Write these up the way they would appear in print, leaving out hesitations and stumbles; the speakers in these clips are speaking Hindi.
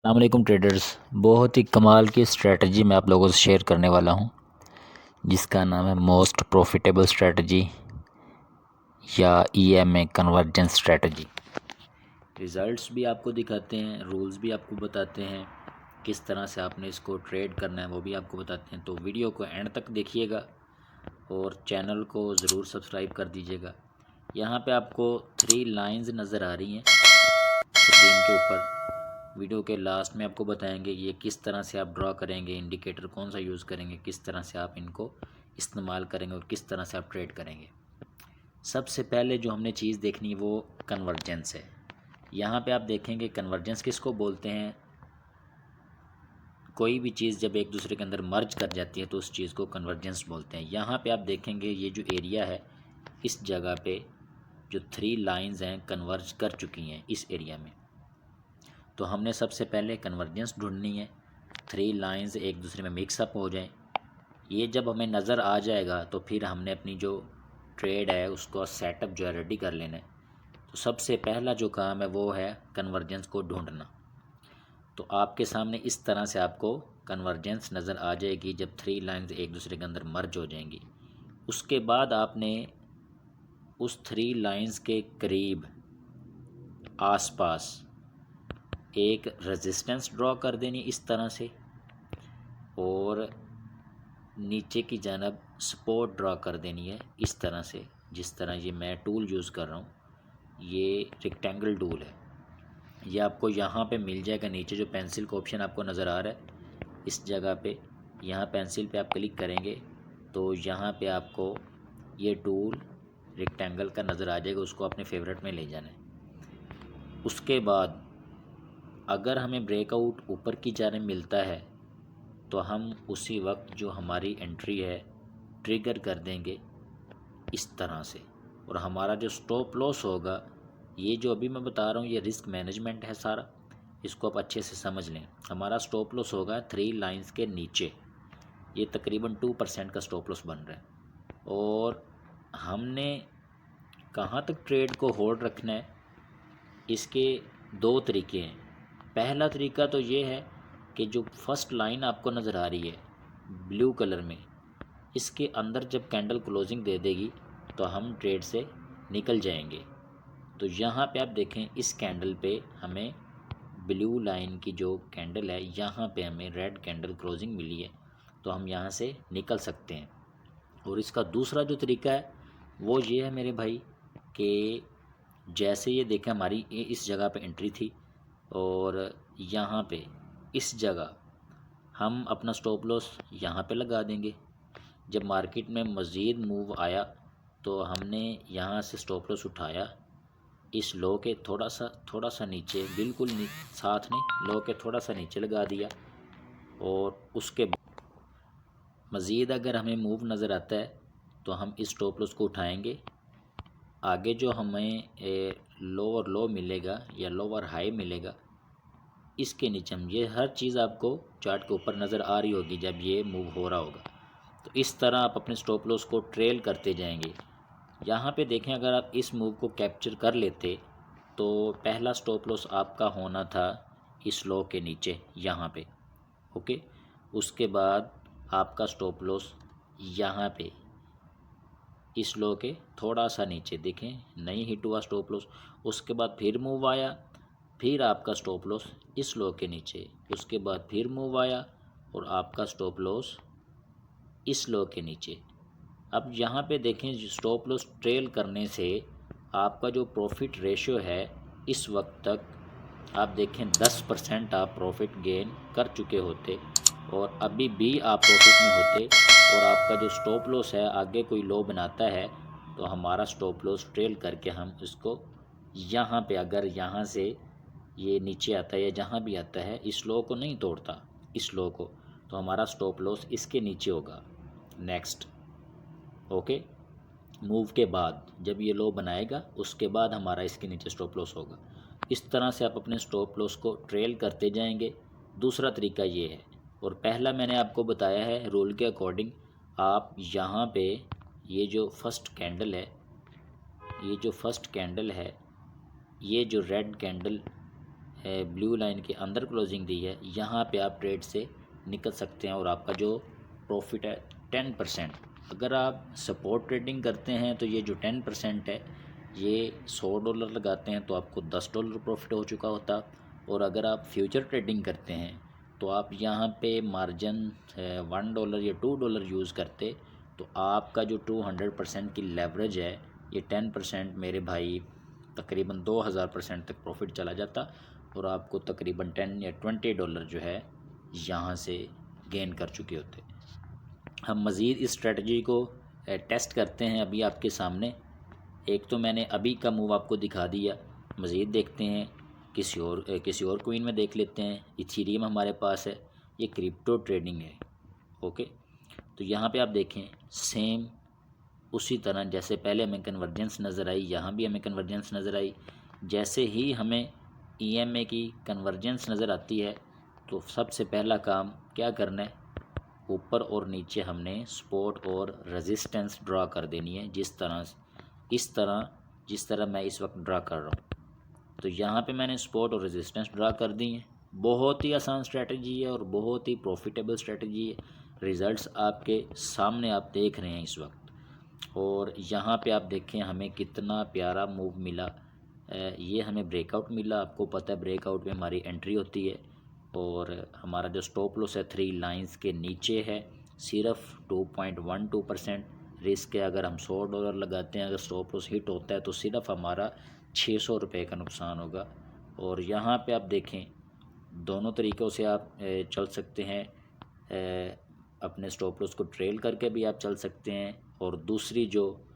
अस्सलाम वालेकुम ट्रेडर्स। बहुत ही कमाल की स्ट्रेटजी मैं आप लोगों से शेयर करने वाला हूं, जिसका नाम है मोस्ट प्रॉफिटेबल स्ट्रेटजी या ईएमए कन्वर्जेंस स्ट्रेटजी। रिज़ल्ट्स भी आपको दिखाते हैं, रूल्स भी आपको बताते हैं, किस तरह से आपने इसको ट्रेड करना है वो भी आपको बताते हैं। तो वीडियो को एंड तक देखिएगा और चैनल को ज़रूर सब्सक्राइब कर दीजिएगा। यहाँ पे आपको 3 लाइंस नज़र आ रही हैं स्क्रीन के ऊपर। वीडियो के लास्ट में आपको बताएंगे ये किस तरह से आप ड्रॉ करेंगे, इंडिकेटर कौन सा यूज़ करेंगे, किस तरह से आप इनको इस्तेमाल करेंगे और किस तरह से आप ट्रेड करेंगे। सबसे पहले जो हमने चीज़ देखनी है वो कन्वर्जेंस है। यहाँ पे आप देखेंगे कन्वर्जेंस किसको बोलते हैं। कोई भी चीज़ जब एक दूसरे के अंदर मर्ज कर जाती है तो उस चीज़ को कन्वर्जेंस बोलते हैं। यहाँ पे आप देखेंगे ये जो एरिया है, इस जगह पे जो 3 लाइंस हैं कन्वर्ज कर चुकी हैं इस एरिया में। तो हमने सबसे पहले कन्वर्जेंस ढूंढनी है, 3 लाइंस एक दूसरे में मिक्सअप हो जाएं। ये जब हमें नज़र आ जाएगा तो फिर हमने अपनी जो ट्रेड है उसको सेटअप जो है रेडी कर लेना है। तो सबसे पहला जो काम है वो है कन्वर्जेंस को ढूंढना। तो आपके सामने इस तरह से आपको कन्वर्जेंस नज़र आ जाएगी जब 3 लाइंस एक दूसरे के अंदर मर्ज हो जाएंगी। उसके बाद आपने उस 3 लाइंस के करीब आसपास एक रेजिस्टेंस ड्रॉ कर देनी इस तरह से, और नीचे की जानब सपोर्ट ड्रॉ कर देनी है इस तरह से। जिस तरह ये मैं टूल यूज़ कर रहा हूँ, ये रेक्टेंगल टूल है, ये आपको यहाँ पे मिल जाएगा। नीचे जो पेंसिल का ऑप्शन आपको नज़र आ रहा है इस जगह पे, यहाँ पेंसिल पे आप क्लिक करेंगे तो यहाँ पे आपको ये टूल रेक्टेंगल का नज़र आ जाएगा, उसको अपने फेवरेट में ले जाना है। उसके बाद अगर हमें ब्रेकआउट ऊपर की जानब मिलता है तो हम उसी वक्त जो हमारी एंट्री है ट्रिगर कर देंगे इस तरह से, और हमारा जो स्टॉप लॉस होगा, ये जो अभी मैं बता रहा हूँ ये रिस्क मैनेजमेंट है सारा, इसको आप अच्छे से समझ लें। हमारा स्टॉप लॉस होगा 3 लाइंस के नीचे, ये तकरीबन 2% का स्टॉप लॉस बन रहा है। और हमने कहाँ तक ट्रेड को होल्ड रखना है, इसके 2 तरीके हैं। पहला तरीका तो ये है कि जो फर्स्ट लाइन आपको नज़र आ रही है ब्लू कलर में, इसके अंदर जब कैंडल क्लोजिंग दे देगी तो हम ट्रेड से निकल जाएंगे। तो यहाँ पे आप देखें इस कैंडल पे हमें ब्लू लाइन की जो कैंडल है यहाँ पे हमें रेड कैंडल क्लोजिंग मिली है, तो हम यहाँ से निकल सकते हैं। और इसका दूसरा जो तरीका है वो ये है मेरे भाई कि जैसे ये देखें हमारी इस जगह पे एंट्री थी और यहाँ पे इस जगह हम अपना स्टॉप लॉस यहाँ पे लगा देंगे। जब मार्केट में मज़ीद मूव आया तो हमने यहाँ से स्टॉप लॉस उठाया इस लो के थोड़ा सा नीचे, बिल्कुल साथ नहीं, लो के थोड़ा सा नीचे लगा दिया। और उसके मज़ीद अगर हमें मूव नज़र आता है तो हम इस स्टॉप लॉस को उठाएंगे। आगे जो हमें लोअर लो मिलेगा या लोअर हाई मिलेगा, इसके नीचे हम ये हर चीज़ आपको चार्ट के ऊपर नज़र आ रही होगी जब ये मूव हो रहा होगा। तो इस तरह आप अपने स्टॉप लॉस को ट्रेल करते जाएंगे। यहाँ पे देखें अगर आप इस मूव को कैप्चर कर लेते तो पहला स्टॉप लॉस आपका होना था इस लो के नीचे यहाँ पे, ओके। उसके बाद आपका स्टॉप लॉस यहाँ पे इस लो के थोड़ा सा नीचे, देखें नहीं हिट हुआ स्टॉप लॉस। उसके बाद फिर मूव आया, फिर आपका स्टॉप लॉस इस लो के नीचे, उसके बाद फिर मूव आया और आपका स्टॉप लॉस इस लो के नीचे। अब यहाँ पे देखें स्टॉप लॉस ट्रेल करने से आपका जो प्रॉफिट रेशियो है इस वक्त तक आप देखें 10% आप प्रॉफिट गेन कर चुके होते, और अभी भी आप प्रॉफिट में होते। और आपका जो स्टॉप लॉस है आगे कोई लो बनाता है तो हमारा स्टॉप लॉस ट्रेल करके हम इसको यहाँ पे, अगर यहाँ से ये नीचे आता है या जहाँ भी आता है, इस लो को नहीं तोड़ता इस लो को, तो हमारा स्टॉप लॉस इसके नीचे होगा नेक्स्ट, ओके। मूव के बाद जब ये लो बनाएगा उसके बाद हमारा इसके नीचे स्टॉप लॉस होगा। इस तरह से आप अपने स्टॉप लॉस को ट्रेल करते जाएंगे। दूसरा तरीका ये है, और पहला मैंने आपको बताया है रूल के अकॉर्डिंग। आप यहाँ पे ये जो फर्स्ट कैंडल है, ये जो फर्स्ट कैंडल है, ये जो रेड कैंडल ब्लू लाइन के अंदर क्लोजिंग दी है, यहाँ पे आप ट्रेड से निकल सकते हैं और आपका जो प्रॉफिट है 10%। अगर आप सपोर्ट ट्रेडिंग करते हैं तो ये जो 10% है ये $100 लगाते हैं तो आपको $10 प्रॉफिट हो चुका होता। और अगर आप फ्यूचर ट्रेडिंग करते हैं तो आप यहाँ पे मार्जिन $1 या $2 यूज़ करते तो आपका जो 200% की लेवरेज है ये 10% मेरे भाई तकरीबन 2000% तक प्रॉफिट चला जाता और आपको तकरीबन $10 या $20 जो है यहाँ से गेन कर चुके होते। हम मज़ीद इस स्ट्रेटजी को टेस्ट करते हैं अभी आपके सामने। एक तो मैंने अभी का मूव आपको दिखा दिया, मज़ीद देखते हैं किसी और कोइन में देख लेते हैं। इथीरियम हमारे पास है, ये क्रिप्टो ट्रेडिंग है। ओके, तो यहाँ पे आप देखें सेम उसी तरह जैसे पहले हमें कन्वर्जेंस नज़र आई, यहाँ भी हमें कन्वर्जेंस नज़र आई। जैसे ही हमें EMA की कन्वर्जेंस नज़र आती है तो सबसे पहला काम क्या करना है, ऊपर और नीचे हमने सपोर्ट और रेजिस्टेंस ड्रा कर देनी है, जिस तरह मैं इस वक्त ड्रा कर रहा हूँ। तो यहाँ पे मैंने सपोर्ट और रेजिस्टेंस ड्रा कर दी हैं। बहुत ही आसान स्ट्रेटजी है और बहुत ही प्रॉफिटेबल स्ट्रेटजी है। रिज़ल्ट्स आपके सामने आप देख रहे हैं इस वक्त। और यहाँ पे आप देखें हमें कितना प्यारा मूव मिला। ये हमें ब्रेकआउट मिला। आपको पता है ब्रेकआउट में हमारी एंट्री होती है और हमारा जो स्टॉप लॉस है 3 लाइंस के नीचे है। सिर्फ 2.12% रिस्क है। अगर हम $100 लगाते हैं, अगर स्टॉप लॉस हिट होता है तो सिर्फ हमारा ₹600 का नुकसान होगा। और यहाँ पे आप देखें दोनों तरीक़ों से आप चल सकते हैं। अपने स्टॉप लॉस को ट्रेल करके भी आप चल सकते हैं। और दूसरी जो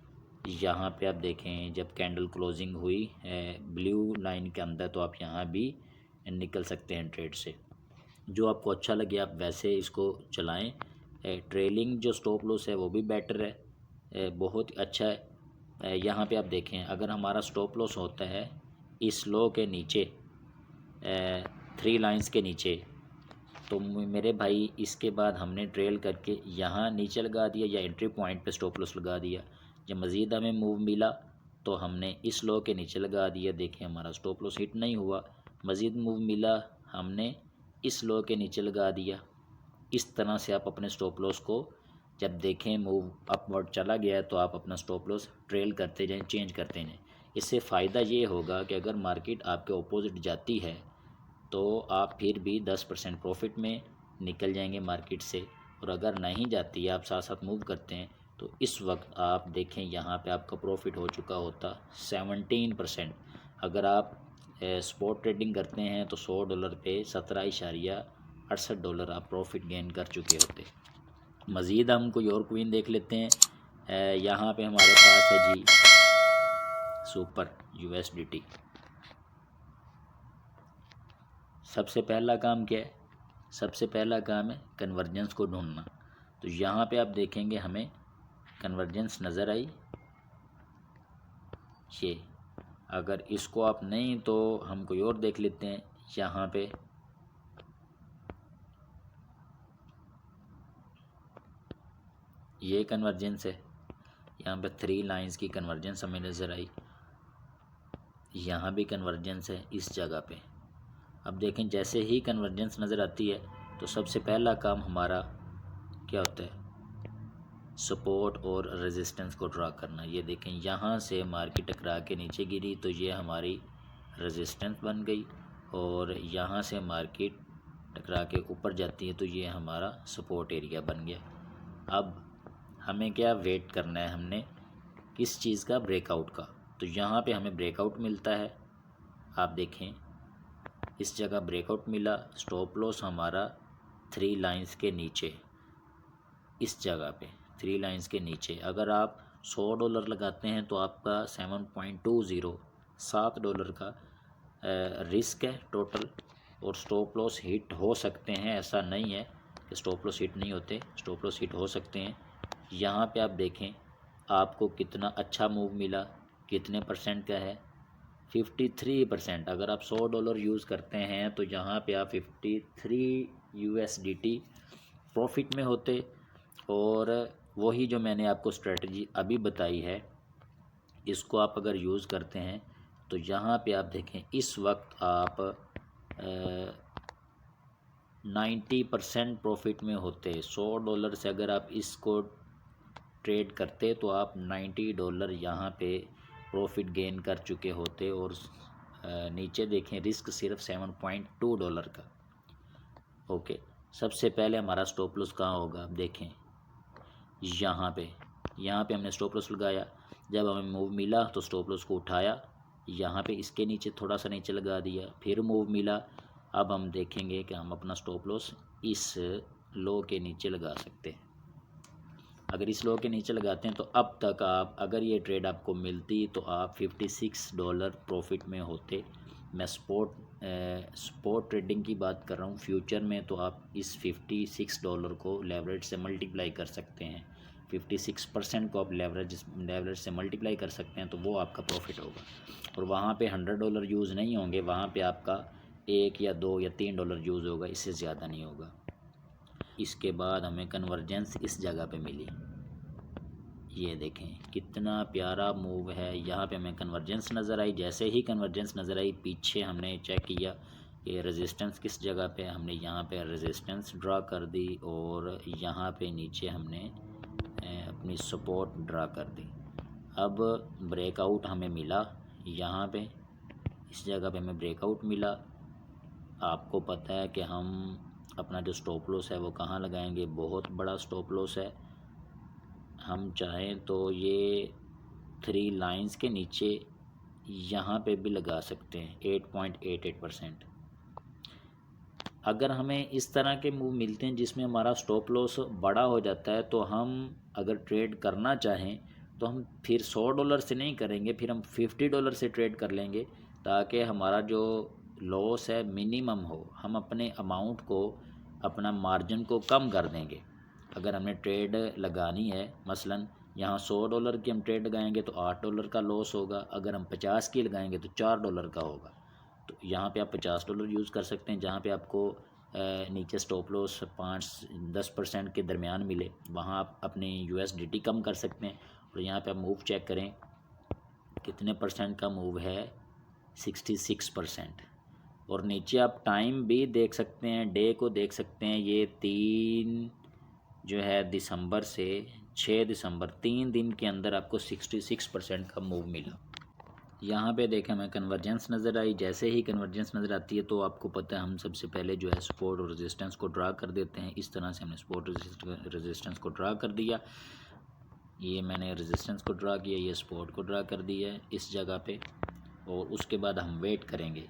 यहाँ पे आप देखें जब कैंडल क्लोजिंग हुई ब्लू लाइन के अंदर तो आप यहाँ भी निकल सकते हैं ट्रेड से। जो आपको अच्छा लगे आप वैसे इसको चलाएं। ट्रेलिंग जो स्टॉप लॉस है वो भी बेटर है, बहुत अच्छा है। यहाँ पे आप देखें अगर हमारा स्टॉप लॉस होता है इस लो के नीचे 3 लाइंस के नीचे, तो मेरे भाई इसके बाद हमने ट्रेल करके यहाँ नीचे लगा दिया या एंट्री पॉइंट पे स्टॉप लॉस लगा दिया। जब मज़ीद हमें मूव मिला तो हमने इस लो के नीचे लगा दिया। देखें हमारा स्टॉप लॉस हिट नहीं हुआ। मज़ीद मूव मिला, हमने इस लो के नीचे लगा दिया। इस तरह से आप अपने स्टॉप लॉस को जब देखें मूव अपवर्ड चला गया तो आप अपना स्टॉप लॉस ट्रेल करते जाएं, चेंज करते जाएं। इससे फ़ायदा ये होगा कि अगर मार्केट आपके ऑपोजिट जाती है तो आप फिर भी 10% प्रॉफिट में निकल जाएंगे मार्केट से। और अगर नहीं जाती है, आप साथ साथ मूव करते हैं, तो इस वक्त आप देखें यहाँ पे आपका प्रॉफिट हो चुका होता 17%। अगर आप स्पॉट ट्रेडिंग करते हैं तो $100 पे $17.68 आप प्रॉफिट गेन कर चुके होते। मज़ीद हम कोई और क्वीन देख लेते हैं। यहाँ पे हमारे पास है जी सुपर USDT। सबसे पहला काम क्या है? सबसे पहला काम है कन्वर्जेंस को ढूंढना। तो यहाँ पे आप देखेंगे हमें कन्वर्जेंस नज़र आई ये। अगर इसको आप नहीं तो हम कोई और देख लेते हैं। यहाँ पे ये कन्वर्जेंस है, यहाँ पे 3 लाइंस की कन्वर्जेंस हमें नज़र आई। यहाँ भी कन्वर्जेंस है इस जगह पे। अब देखें जैसे ही कन्वर्जेंस नज़र आती है तो सबसे पहला काम हमारा क्या होता है, सपोर्ट और रेजिस्टेंस को ड्रा करना। ये देखें यहाँ से मार्केट टकरा के नीचे गिरी तो ये हमारी रेजिस्टेंस बन गई और यहाँ से मार्केट टकरा के ऊपर जाती है तो ये हमारा सपोर्ट एरिया बन गया। अब हमें क्या वेट करना है, हमने किस चीज़ का, ब्रेकआउट का। तो यहाँ पे हमें ब्रेकआउट मिलता है। आप देखें इस जगह ब्रेकआउट मिला। स्टॉप लॉस हमारा 3 लाइंस के नीचे, इस जगह पे 3 लाइंस के नीचे। अगर आप $100 लगाते हैं तो आपका 7.20 का रिस्क है टोटल। और स्टॉप लॉस हिट हो सकते हैं, ऐसा नहीं है कि स्टॉप लॉस हिट नहीं होते, स्टॉप लॉस हिट हो सकते हैं। यहाँ पे आप देखें आपको कितना अच्छा मूव मिला, कितने परसेंट का है, 53%। अगर आप $100 यूज़ करते हैं तो यहाँ पे आप 53 USDT प्रॉफिट में होते। और वही जो मैंने आपको स्ट्रेटजी अभी बताई है इसको आप अगर यूज़ करते हैं तो यहाँ पे आप देखें इस वक्त आप 90% प्रॉफिट में होते। $100 से अगर आप इसको ट्रेड करते तो आप $90 यहाँ पे प्रॉफिट गेन कर चुके होते। और नीचे देखें रिस्क सिर्फ $7.2 का। ओके, सबसे पहले हमारा स्टॉप लॉस कहाँ होगा, आप देखें यहाँ पे हमने स्टॉप लॉस लगाया। जब हमें मूव मिला तो स्टॉप लॉस को उठाया, यहाँ पे इसके नीचे थोड़ा सा नीचे लगा दिया, फिर मूव मिला। अब हम देखेंगे कि हम अपना स्टॉप लॉस इस लो के नीचे लगा सकते हैं। अगर इस लो के नीचे लगाते हैं तो अब तक आप, अगर ये ट्रेड आपको मिलती तो आप $56 प्रॉफिट में होते। मैं स्पॉट ट्रेडिंग की बात कर रहा हूँ। फ्यूचर में तो आप इस $56 को लेवरेज से मल्टीप्लाई कर सकते हैं। 56% को आप लेवरेज से मल्टीप्लाई कर सकते हैं तो वो आपका प्रॉफिट होगा। और वहाँ पे $100 यूज़ नहीं होंगे, वहाँ पे आपका $1 या $2 या $3 यूज़ होगा, इससे ज़्यादा नहीं होगा। इसके बाद हमें कन्वर्जेंस इस जगह पे मिली। ये देखें कितना प्यारा मूव है। यहाँ पे हमें कन्वर्जेंस नज़र आई। जैसे ही कन्वर्जेंस नज़र आई, पीछे हमने चेक किया कि रेजिस्टेंस किस जगह पे, हमने यहाँ पे रेजिस्टेंस ड्रा कर दी और यहाँ पे नीचे हमने अपनी सपोर्ट ड्रा कर दी। अब ब्रेकआउट हमें मिला, यहाँ पे इस जगह पे हमें ब्रेकआउट मिला। आपको पता है कि हम अपना जो स्टॉप लॉस है वो कहाँ लगाएंगे, बहुत बड़ा स्टॉप लॉस है। हम चाहें तो ये 3 लाइंस के नीचे यहाँ पे भी लगा सकते हैं 8.88%। अगर हमें इस तरह के मूव मिलते हैं जिसमें हमारा स्टॉप लॉस बड़ा हो जाता है, तो हम अगर ट्रेड करना चाहें तो हम फिर $100 से नहीं करेंगे, फिर हम $50 से ट्रेड कर लेंगे, ताकि हमारा जो लॉस है मिनिमम हो। हम अपने अमाउंट को, अपना मार्जिन को कम कर देंगे। अगर हमने ट्रेड लगानी है, मसलन यहाँ $100 की हम ट्रेड लगाएंगे तो $8 का लॉस होगा। अगर हम 50 की लगाएंगे तो $4 का होगा। तो यहाँ पे आप $50 यूज़ कर सकते हैं। जहाँ पे आपको नीचे स्टॉप लॉस 5-10% के दरमियान मिले, वहाँ आप अपने USDT कम कर सकते हैं। और यहाँ पे आप मूव चेक करें कितने परसेंट का मूव है, 66%। और नीचे आप टाइम भी देख सकते हैं, डे को देख सकते हैं। ये 3 जो है दिसंबर से 6 दिसंबर, 3 दिन के अंदर आपको 66% का मूव मिला। यहाँ पे देखें हमें कन्वर्जेंस नज़र आई। जैसे ही कन्वर्जेंस नज़र आती है तो आपको पता है हम सबसे पहले जो है सपोर्ट और रेजिस्टेंस को ड्रा कर देते हैं। इस तरह से हमने सपोर्ट रेजिस्टेंस को ड्रा कर दिया। ये मैंने रेजिस्टेंस को ड्रा किया, ये सपोर्ट को ड्रा कर दिया है इस जगह पे। और उसके बाद हम वेट करेंगे।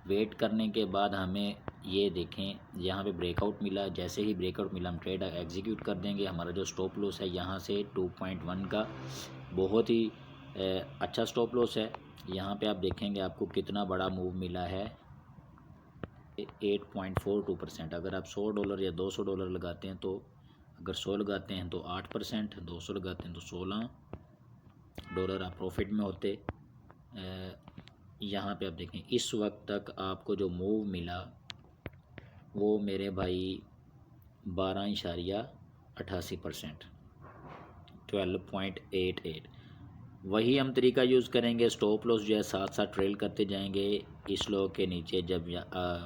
वेट करने के बाद हमें ये देखें यहाँ पे ब्रेकआउट मिला। जैसे ही ब्रेकआउट मिला हम ट्रेड एग्जीक्यूट कर देंगे। हमारा जो स्टॉप लॉस है यहाँ से 2.1 का बहुत ही अच्छा स्टॉप लॉस है। यहाँ पे आप देखेंगे आपको कितना बड़ा मूव मिला है, 8.42%। अगर आप $100 या $200 लगाते हैं तो, अगर 100 लगाते हैं तो 8%, 200 लगाते हैं तो $16 आप प्रॉफिट में होते। यहाँ पे आप देखें इस वक्त तक आपको जो मूव मिला वो मेरे भाई 12.88%, 12.88। वही हम तरीका यूज़ करेंगे। स्टॉप लॉस जो है साथ साथ ट्रेल करते जाएंगे। इस लो के नीचे जब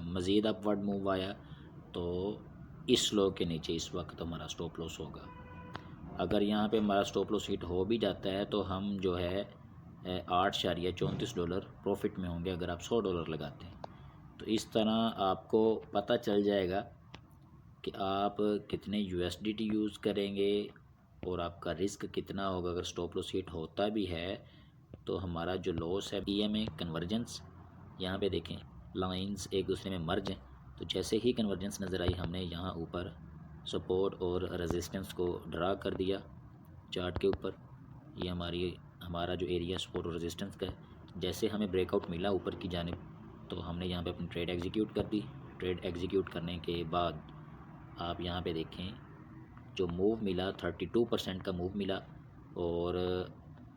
मज़ीद अपवर्ड मूव आया तो इस लो के नीचे इस वक्त हमारा स्टॉप लॉस होगा। अगर यहाँ पे हमारा स्टॉप लॉस हिट हो भी जाता है तो हम जो है $8.34 प्रॉफिट में होंगे अगर आप $100 लगाते हैं। तो इस तरह आपको पता चल जाएगा कि आप कितने USDT यूज़ करेंगे और आपका रिस्क कितना होगा। अगर स्टॉप लॉस हिट होता भी है तो हमारा जो लॉस है, EMA कन्वर्जेंस, यहाँ पे देखें लाइंस एक दूसरे में मर्ज हैं। तो जैसे ही कन्वर्जेंस नज़र आई हमने यहाँ ऊपर सपोर्ट और रेजिस्टेंस को ड्रा कर दिया चार्ट के ऊपर। ये हमारा जो एरिया सपोर्ट और रेजिस्टेंस का है। जैसे हमें ब्रेकआउट मिला ऊपर की जानिब तो हमने यहाँ पे अपनी ट्रेड एग्जीक्यूट कर दी। ट्रेड एग्जीक्यूट करने के बाद आप यहाँ पे देखें जो मूव मिला 32% का मूव मिला। और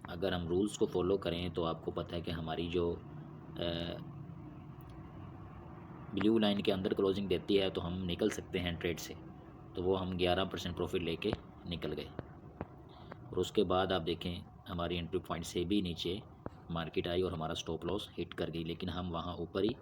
अगर हम रूल्स को फॉलो करें तो आपको पता है कि हमारी जो ब्लू लाइन के अंदर क्लोजिंग देती है तो हम निकल सकते हैं ट्रेड से। तो वो हम 11% प्रॉफिट लेके निकल गए। और उसके बाद आप देखें हमारी एंट्री पॉइंट से भी नीचे मार्केट आई और हमारा स्टॉप लॉस हिट कर गई, लेकिन हम वहाँ ऊपर ही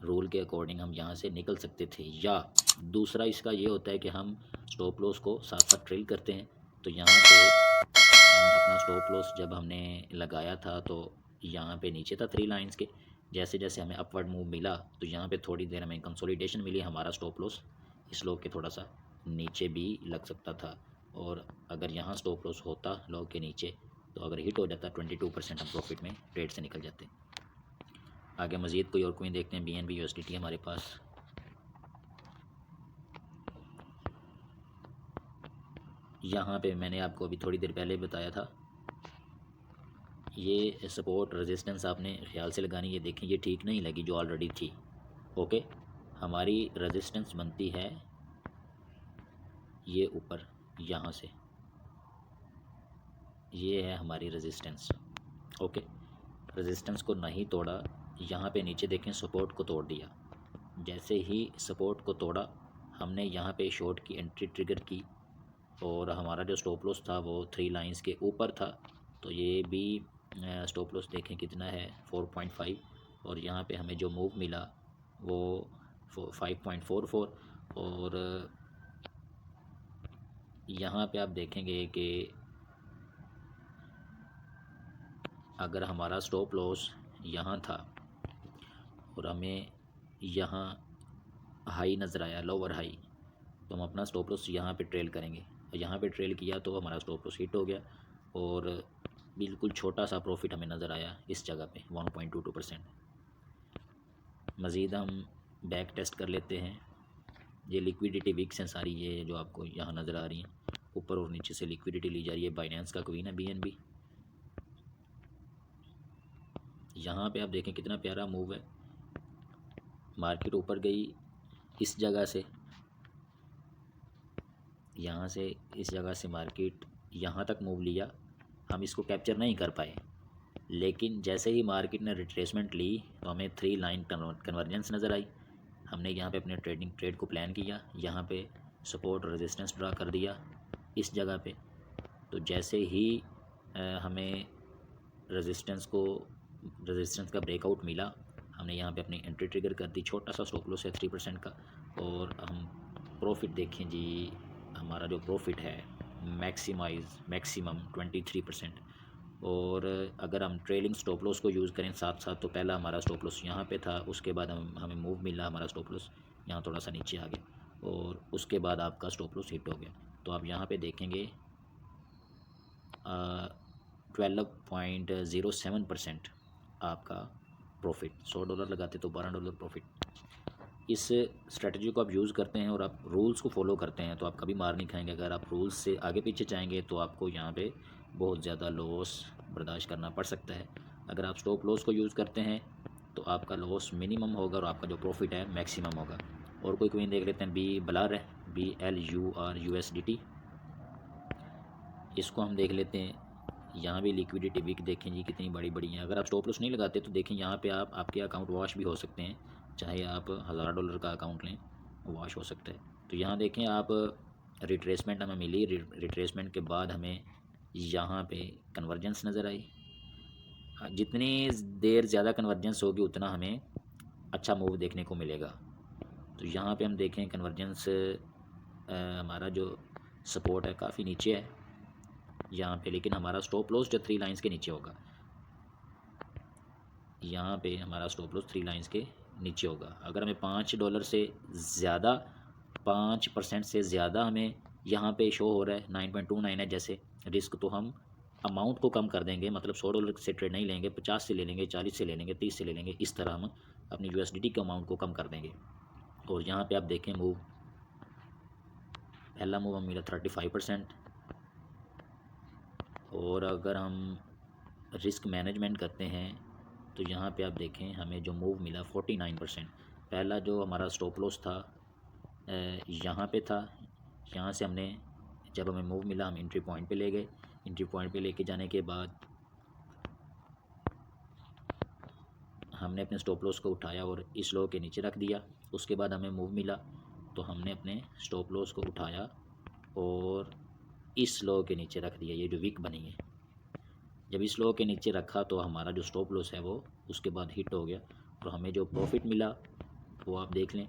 रूल के अकॉर्डिंग हम यहाँ से निकल सकते थे। या दूसरा इसका ये होता है कि हम स्टॉप लॉस को साथ साथ ट्रेल करते हैं। तो यहाँ पे हम अपना स्टॉप लॉस जब हमने लगाया था तो यहाँ पे नीचे था 3 लाइंस के। जैसे जैसे हमें अपवर्ड मूव मिला तो यहाँ पे थोड़ी देर हमें कंसोलिडेशन मिली, हमारा स्टॉप लॉस इस लो के थोड़ा सा नीचे भी लग सकता था। और अगर यहाँ स्टॉप लॉस होता लो के नीचे तो अगर हिट हो जाता 22% हम प्रॉफिट में ट्रेड से निकल जाते। आगे मज़ीद कोई और कोई देखते हैं। BNB USDT हमारे पास यहाँ पे मैंने आपको अभी थोड़ी देर पहले बताया था, ये सपोर्ट रेजिस्टेंस आपने ख्याल से लगानी। ये देखें, ये ठीक नहीं लगी जो ऑलरेडी थी। ओके, हमारी रेजिस्टेंस बनती है ये ऊपर, यहाँ से ये है हमारी रेजिस्टेंस। ओके, रेजिस्टेंस को नहीं तोड़ा, यहाँ पे नीचे देखें सपोर्ट को तोड़ दिया। जैसे ही सपोर्ट को तोड़ा हमने यहाँ पे शॉर्ट की एंट्री ट्रिगर की और हमारा जो स्टॉप लॉस था वो 3 लाइंस के ऊपर था। तो ये भी स्टॉप लॉस देखें कितना है 4.5, और यहाँ पे हमें जो मूव मिला वो 5.44। और यहाँ पे आप देखेंगे कि अगर हमारा स्टॉप लॉस यहाँ था और हमें यहाँ हाई नज़र आया, लोअर हाई, तो हम अपना स्टॉप लॉस यहाँ पे ट्रेल करेंगे। यहाँ पे ट्रेल किया तो हमारा स्टॉप लॉस हिट हो गया और बिल्कुल छोटा सा प्रॉफिट हमें नज़र आया इस जगह पे 1.22%। मज़ीद हम बैक टेस्ट कर लेते हैं। ये लिक्विडिटी विक्स हैं सारी, ये जो आपको यहाँ नज़र आ रही हैं, ऊपर और नीचे से लिक्विडिटी ली जा रही है। बाइनेंस का क्वीन है BNB। यहाँ पे आप देखें कितना प्यारा मूव है, मार्केट ऊपर गई इस जगह से, यहाँ से इस जगह से मार्केट यहाँ तक मूव लिया, हम इसको कैप्चर नहीं कर पाए। लेकिन जैसे ही मार्केट ने रिट्रेसमेंट ली तो हमें 3 लाइन कन्वर्जेंस नज़र आई। हमने यहाँ पे अपने ट्रेड को प्लान किया, यहाँ पे सपोर्ट रेजिस्टेंस ड्रा कर दिया इस जगह पे। तो जैसे ही हमें रेजिस्टेंस का ब्रेकआउट मिला, हमने यहाँ पे अपनी एंट्री ट्रिगर कर दी। छोटा सा स्टॉप लॉस है 3% का, और हम प्रॉफिट देखें जी, हमारा जो प्रॉफिट है मैक्सिमम 23%। और अगर हम ट्रेलिंग स्टॉप लॉस को यूज़ करें साथ साथ, तो पहला हमारा स्टॉप लॉस यहाँ पे था, उसके बाद हमें मूव मिला, हमारा स्टॉप लॉस यहाँ थोड़ा सा नीचे आ गया और उसके बाद आपका स्टॉप लॉस हिट हो गया। तो आप यहाँ पे देखेंगे 12.07% आपका प्रॉफिट। $100 लगाते तो $12 प्रॉफिट। इस स्ट्रेटजी को आप यूज़ करते हैं और आप रूल्स को फॉलो करते हैं तो आप कभी मार नहीं खाएंगे। अगर आप रूल्स से आगे पीछे जाएंगे तो आपको यहाँ पे बहुत ज़्यादा लॉस बर्दाश्त करना पड़ सकता है। अगर आप स्टॉप लॉस को यूज़ करते हैं तो आपका लॉस मिनिमम होगा और आपका जो प्रॉफिट है मैक्सिमम होगा। और कोई क्वीन देख लेते हैं, BLUR है, BLUR USDT। इसको हम देख लेते हैं। यहाँ भी लिक्विडिटी वीक देखें जी कितनी बड़ी बड़ी है। अगर आप स्टॉप लॉस नहीं लगाते तो देखें यहाँ पे आपके अकाउंट वॉश भी हो सकते हैं, चाहे आप $1000 का अकाउंट लें वॉश हो सकता है। तो यहाँ देखें आप, रिट्रेसमेंट हमें मिली, रिट्रेसमेंट के बाद हमें यहाँ पे कन्वर्जेंस नज़र आई। जितनी देर ज़्यादा कन्वर्जेंस होगी उतना हमें अच्छा मूव देखने को मिलेगा। तो यहाँ पे हम देखें कन्वर्जेंस, हमारा जो सपोर्ट है काफ़ी नीचे है यहाँ पे, लेकिन हमारा स्टॉप लॉस जो 3 लाइंस के नीचे होगा, यहाँ पे हमारा स्टॉप लॉस 3 लाइंस के नीचे होगा। अगर हमें $5 से ज़्यादा, 5% से ज़्यादा हमें यहाँ पे शो हो रहा है, 9.29 है जैसे रिस्क, तो हम अमाउंट को कम कर देंगे। मतलब $100 से ट्रेड नहीं लेंगे, 50 से ले लेंगे, 40 से ले लेंगे, 30 से ले लेंगे। इस तरह हम अपनी USDT के अमाउंट को कम कर देंगे। और यहाँ पे आप देखें मूव, पहला मूव हमें मिला 35%। और अगर हम रिस्क मैनेजमेंट करते हैं तो यहाँ पे आप देखें हमें जो मूव मिला 49%। पहला जो हमारा स्टॉप लॉस था यहाँ पे था, यहाँ से हमने जब हमें मूव मिला हम एंट्री पॉइंट पे ले गए। एंट्री पॉइंट पे लेके जाने के बाद हमने अपने स्टॉप लॉस को उठाया और इस लो के नीचे रख दिया। उसके बाद हमें मूव मिला तो हमने अपने स्टॉप लॉस को उठाया और इस लो के नीचे रख दिया, ये जो विक बनी है। जब इस लो के नीचे रखा तो हमारा जो स्टॉप लॉस है वो उसके बाद हिट हो गया और हमें जो प्रॉफिट मिला वो आप देख लें।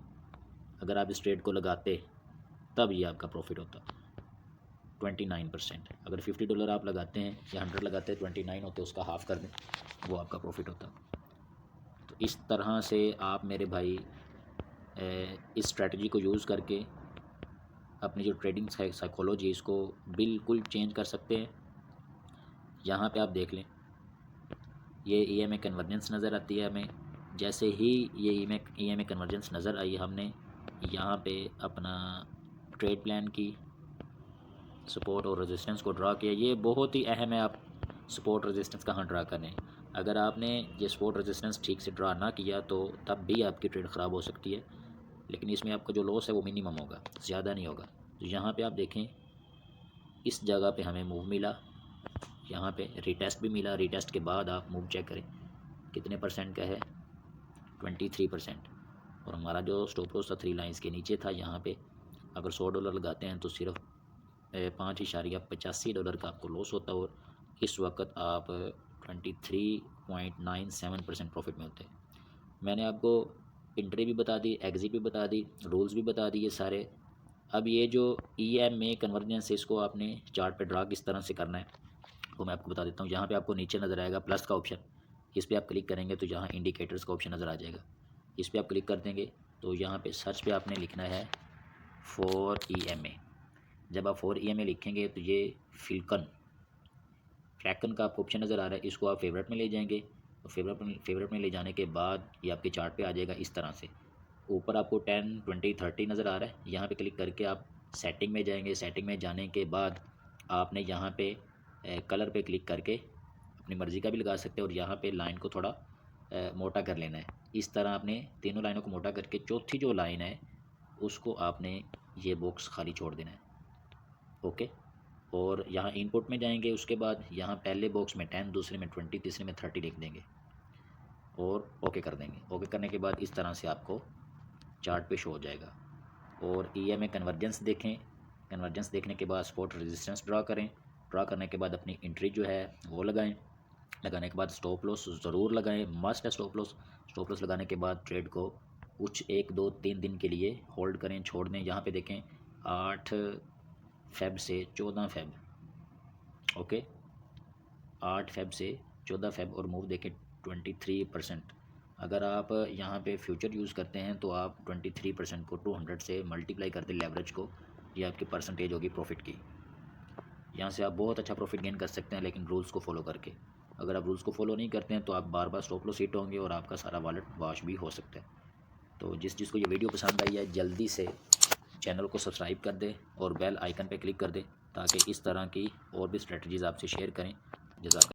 अगर आप इस ट्रेड को लगाते तब ये आपका प्रॉफिट होता 29%। अगर $50 आप लगाते हैं या 100 लगाते हैं, 29 होते, उसका हाफ कर दें, वो आपका प्रॉफिट होता। तो इस तरह से आप मेरे भाई इस स्ट्रेटजी को यूज़ करके अपनी जो ट्रेडिंग साइकोलॉजी इसको बिल्कुल चेंज कर सकते हैं। यहाँ पे आप देख लें, ये EMA कन्वर्जेंस नज़र आती है हमें। जैसे ही ये EMA कन्वर्जेंस नज़र आई, हमने यहाँ पे अपना ट्रेड प्लान की, सपोर्ट और रेजिस्टेंस को ड्रा किया। ये बहुत ही अहम है, आप सपोर्ट रेजिस्टेंस कहाँ ड्रा करें। अगर आपने ये सपोर्ट रेजिस्टेंस ठीक से ड्रा ना किया तो तब भी आपकी ट्रेड ख़राब हो सकती है, लेकिन इसमें आपका जो लॉस है वो मिनिमम होगा, ज़्यादा नहीं होगा। तो यहाँ पे आप देखें, इस जगह पे हमें मूव मिला, यहाँ पे रीटेस्ट भी मिला। रीटेस्ट के बाद आप मूव चेक करें कितने परसेंट का है, 23%। और हमारा जो स्टॉप लॉस था 3 लाइन्स के नीचे था। यहाँ पे अगर $100 लगाते हैं तो सिर्फ $5.85 का आपको लॉस होता है, और इस वक्त आप 23.97% प्रॉफिट में होते हैं। मैंने आपको एंट्री भी बता दी, एग्जिट भी बता दी, रूल्स भी बता दिए सारे। अब ये जो EMA कन्वर्जेंस है, इसको आपने चार्ट पे ड्रा किस तरह से करना है वो मैं आपको बता देता हूँ। यहाँ पे आपको नीचे नज़र आएगा प्लस का ऑप्शन, इस पर आप क्लिक करेंगे तो यहाँ इंडिकेटर्स का ऑप्शन नज़र आ जाएगा। इस पर आप क्लिक कर देंगे तो यहाँ पे सर्च पे आपने लिखना है फॉर EMA। जब आप फॉर EMA लिखेंगे तो ये फ्लैकन का आपको ऑप्शन नज़र आ रहा है, इसको आप फेवरेट में ले जाएंगे। तो फेवरेट में ले जाने के बाद ये आपके चार्ट पे आ जाएगा इस तरह से। ऊपर आपको 10, 20, 30 नज़र आ रहा है, यहाँ पे क्लिक करके आप सेटिंग में जाएंगे। सेटिंग में जाने के बाद आपने यहाँ पे कलर पे क्लिक करके अपनी मर्ज़ी का भी लगा सकते हैं, और यहाँ पे लाइन को थोड़ा मोटा कर लेना है। इस तरह आपने तीनों लाइनों को मोटा करके चौथी जो लाइन है उसको आपने ये बॉक्स खाली छोड़ देना है। ओके, और यहाँ इनपुट में जाएंगे। उसके बाद यहाँ पहले बॉक्स में 10, दूसरे में 20, तीसरे में 30 लिख देंगे और ओके कर देंगे। ओके करने के बाद इस तरह से आपको चार्ट पे शो हो जाएगा। और EMA कन्वर्जेंस देखें। कन्वर्जेंस देखने के बाद सपोर्ट रेजिस्टेंस ड्रा करें। ड्रा करने के बाद अपनी एंट्री जो है वो लगाएं। लगाने के बाद स्टॉप लॉस ज़रूर लगाएं, मस्ट है स्टॉप लॉस। स्टॉप लॉस लगाने के बाद ट्रेड को कुछ 1, 2, 3 दिन के लिए होल्ड करें, छोड़ दें। यहाँ पे देखें 8 फ़ेब से 14 फ़ेब, ओके, 8 फ़ेब से 14 फ़ेब, और मूव देखें 23%। अगर आप यहाँ पे फ्यूचर यूज़ करते हैं तो आप 23% को 200 से मल्टीप्लाई कर दें लेवरेज को, ये आपकी परसेंटेज होगी प्रॉफिट की। यहाँ से आप बहुत अच्छा प्रॉफिट गेन कर सकते हैं, लेकिन रूल्स को फॉलो करके। अगर आप रूल्स को फॉलो नहीं करते हैं तो आप बार बार स्टॉप लॉस हिट होंगे और आपका सारा वॉलेट वॉश भी हो सकता है। तो जिसको ये वीडियो पसंद आई है जल्दी से चैनल को सब्सक्राइब कर दें और बेल आइकन पर क्लिक कर दें, ताकि इस तरह की और भी स्ट्रेटजीज़ आपसे शेयर करें। जज़ाक